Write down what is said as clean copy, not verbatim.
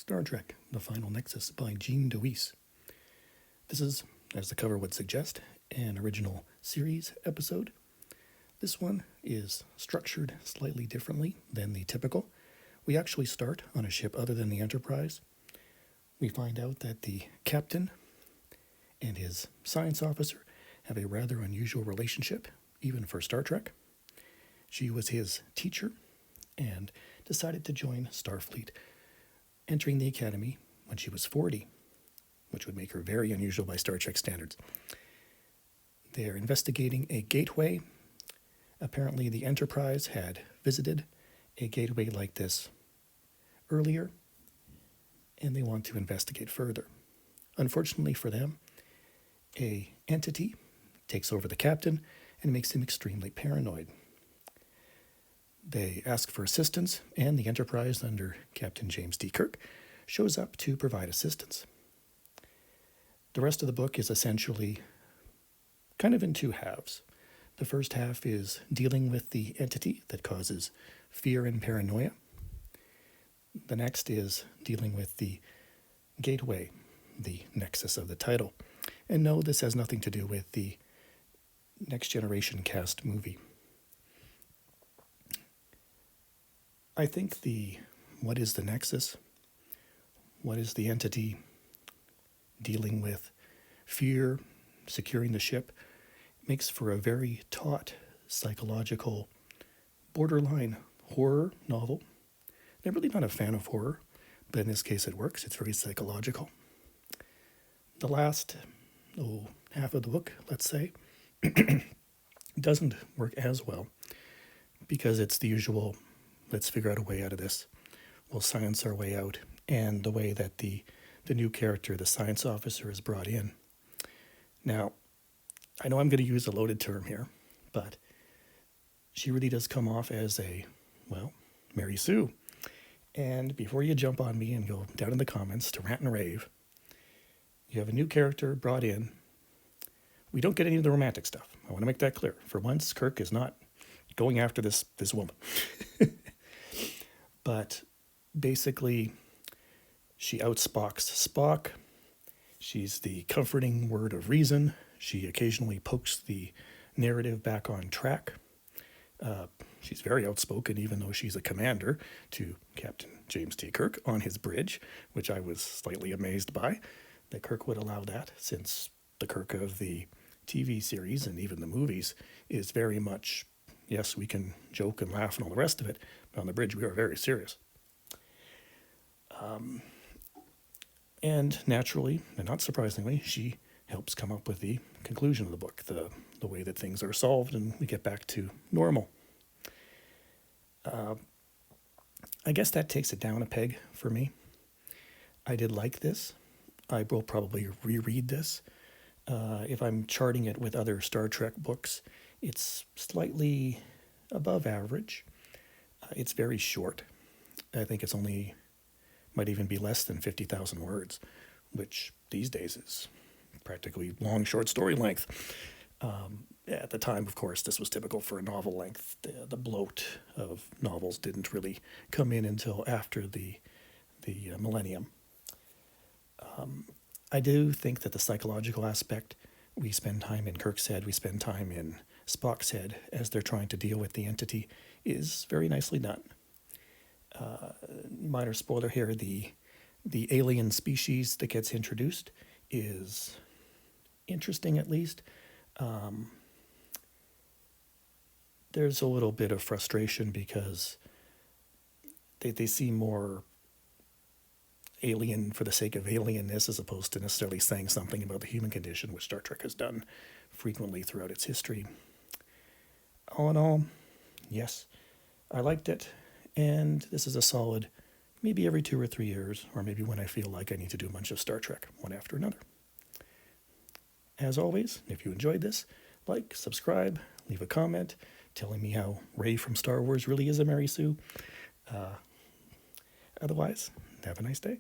Star Trek: The Final Nexus by DeWeese. This is, as the cover would suggest, an original series episode. This one is structured slightly differently than the typical. We actually start on a ship other than the Enterprise. We find out that the captain and his science officer have a rather unusual relationship, even for Star Trek. She was his teacher and decided to join Starfleet, entering the Academy when she was 40, which would make her very unusual by Star Trek standards. They're investigating a gateway. Apparently, the Enterprise had visited a gateway like this earlier, and they want to investigate further. Unfortunately for them, an entity takes over the captain and makes him extremely paranoid. They ask for assistance, and the Enterprise, under Captain James D. Kirk, shows up to provide assistance. The rest of the book is essentially kind of in two halves. The first half is dealing with the entity that causes fear and paranoia. The next is dealing with the gateway, the nexus of the title. And no, this has nothing to do with the Next Generation cast movie. I think what is the nexus? What is the entity dealing with fear, securing the ship, makes for a very taut, psychological, borderline horror novel. I'm really not a fan of horror, but in this case it works. It's very psychological. The last half of the book, let's say, doesn't work as well because it's the usual, let's figure out a way out of this. We'll science our way out. And the way that the new character, the science officer, is brought in. Now, I know I'm going to use a loaded term here, but she really does come off as Mary Sue. And before you jump on me and go down in the comments to rant and rave, you have a new character brought in. We don't get any of the romantic stuff. I want to make that clear. For once, Kirk is not going after this woman. But basically, she outspocks Spock. She's the comforting word of reason. She occasionally pokes the narrative back on track. She's very outspoken, even though she's a commander to Captain James T. Kirk on his bridge, which I was slightly amazed by, that Kirk would allow that, since the Kirk of the TV series and even the movies is very much, yes, we can joke and laugh and all the rest of it, but on the bridge we are very serious. And naturally, and not surprisingly, she helps come up with the conclusion of the book, the way that things are solved and we get back to normal. I guess that takes it down a peg for me. I did like this. I will probably reread this. If I'm charting it with other Star Trek books, it's slightly above average. It's very short. I think it's might even be less than 50,000 words, which these days is practically long, short story length. At the time, of course, this was typical for a novel length. The bloat of novels didn't really come in until after the millennium. I do think that the psychological aspect, we spend time in Kirk's head, we spend time in Spock's head as they're trying to deal with the entity, is very nicely done. Minor spoiler here, the alien species that gets introduced is interesting, at least. There's a little bit of frustration because they seem more alien for the sake of alienness as opposed to necessarily saying something about the human condition, which Star Trek has done frequently throughout its history. All in all, yes, I liked it. And this is a solid, maybe every 2 or 3 years, or maybe when I feel like I need to do a bunch of Star Trek, one after another. As always, if you enjoyed this, like, subscribe, leave a comment telling me how Rey from Star Wars really is a Mary Sue. Otherwise, have a nice day.